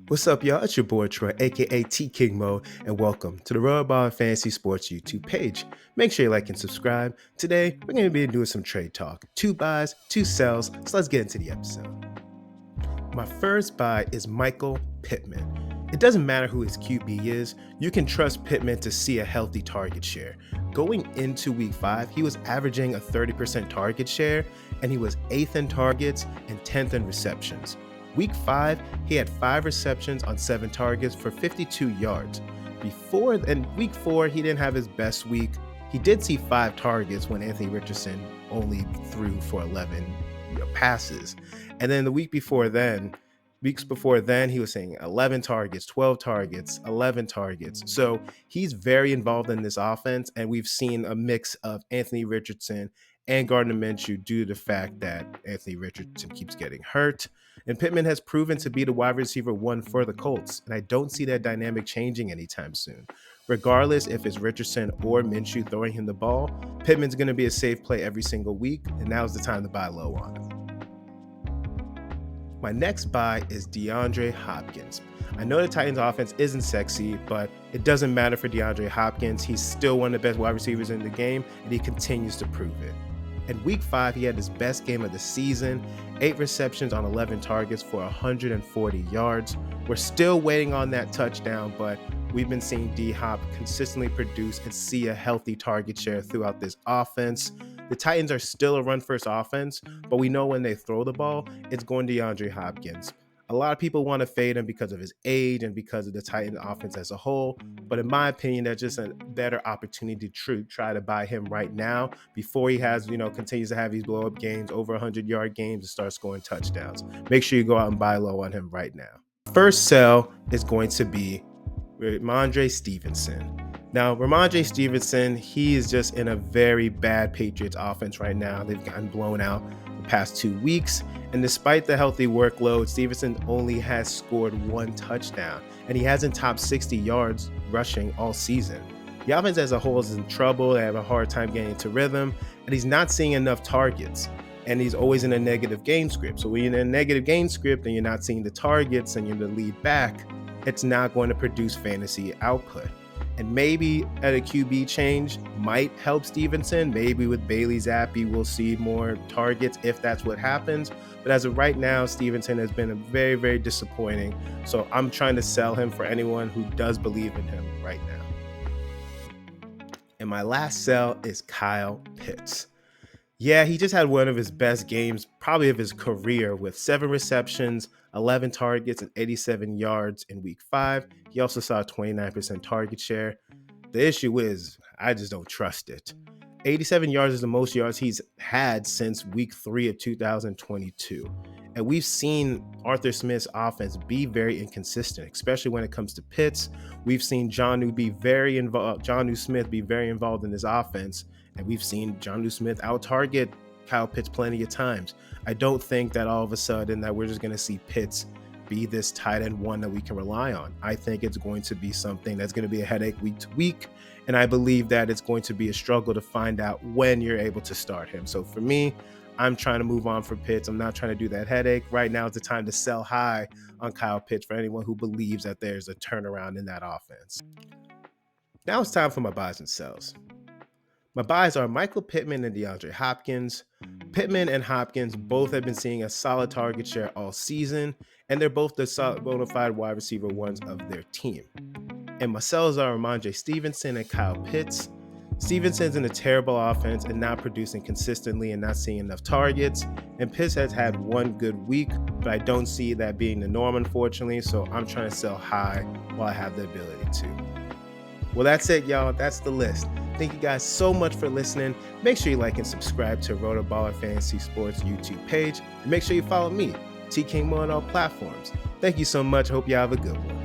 What's up, y'all? It's your boy Troy, aka T King Mo, and welcome to the RotoBaller Fantasy Sports YouTube page. Make sure you like and subscribe. Today, we're going to be doing some trade talk. 2 buys, 2 sells, so let's get into the episode. My first buy is Michael Pittman. It doesn't matter who his QB is, you can trust Pittman to see a healthy target share. Going into week 5, he was averaging a 30% target share, and he was 8th in targets and 10th in receptions. Week 5, he had 5 receptions on 7 targets for 52 yards. Week 4, he didn't have his best week. He did see 5 targets when Anthony Richardson only threw for 11 passes. And then the weeks before then, he was saying 11 targets, 12 targets, 11 targets. So he's very involved in this offense, and we've seen a mix of Anthony Richardson and Gardner Minshew due to the fact that Anthony Richardson keeps getting hurt. And Pittman has proven to be the wide receiver 1 for the Colts, and I don't see that dynamic changing anytime soon. Regardless if it's Richardson or Minshew throwing him the ball, Pittman's going to be a safe play every single week, and now's the time to buy low on him. My next buy is DeAndre Hopkins. I know the Titans offense isn't sexy, but it doesn't matter for DeAndre Hopkins. He's still one of the best wide receivers in the game, and he continues to prove it. In week 5, he had his best game of the season, 8 receptions on 11 targets for 140 yards. We're still waiting on that touchdown, but we've been seeing D-Hop consistently produce and see a healthy target share throughout this offense. The Titans are still a run-first offense, but we know when they throw the ball, it's going to DeAndre Hopkins. A lot of people want to fade him because of his age and because of the Titans offense as a whole, but in my opinion, that's just a better opportunity to try to buy him right now before he continues to have these blow-up games, over 100-yard games, and start scoring touchdowns. Make sure you go out and buy low on him right now. First sell is going to be Ramondre Stevenson. Now, Ramondre Stevenson, he is just in a very bad Patriots offense right now. They've gotten blown out the past 2 weeks. And despite the healthy workload, Stevenson only has scored 1 touchdown. And he hasn't topped 60 yards rushing all season. The offense as a whole is in trouble. They have a hard time getting into rhythm. And he's not seeing enough targets. And he's always in a negative game script. So when you're in a negative game script and you're not seeing the targets and you're the lead back, it's not going to produce fantasy output. And maybe at a QB change might help Stevenson. Maybe with Bailey Zappi, we'll see more targets if that's what happens. But as of right now, Stevenson has been very, very disappointing. So I'm trying to sell him for anyone who does believe in him right now. And my last sell is Kyle Pitts. Yeah, he just had one of his best games, probably of his career, with 7 receptions, 11 targets, and 87 yards in week 5. He also saw a 29% target share. The issue is, I just don't trust it. 87 yards is the most yards he's had since week 3 of 2022. And we've seen Arthur Smith's offense be very inconsistent, especially when it comes to Pitts. We've seen Jonnu Smith be very involved in this offense. And we've seen Jonnu Smith out-target Kyle Pitts plenty of times. I don't think that all of a sudden that we're just going to see Pitts be this tight end 1 that we can rely on. I think it's going to be something that's going to be a headache week to week. And I believe that it's going to be a struggle to find out when you're able to start him. So for me, I'm trying to move on from Pitts. I'm not trying to do that headache. Right now is the time to sell high on Kyle Pitts for anyone who believes that there's a turnaround in that offense. Now it's time for my buys and sells. My buys are Michael Pittman and DeAndre Hopkins. Pittman and Hopkins both have been seeing a solid target share all season, and they're both the bona fide wide receiver 1s of their team. And my sells are Ramondre Stevenson and Kyle Pitts. Stevenson's in a terrible offense and not producing consistently and not seeing enough targets. And Pitts has had 1 good week, but I don't see that being the norm, unfortunately, so I'm trying to sell high while I have the ability to. Well, that's it, y'all. That's the list. Thank you guys so much for listening. Make sure you like and subscribe to RotoBaller Fantasy Sports YouTube page. And make sure you follow me, T King Mo, on all platforms. Thank you so much. Hope you have a good one.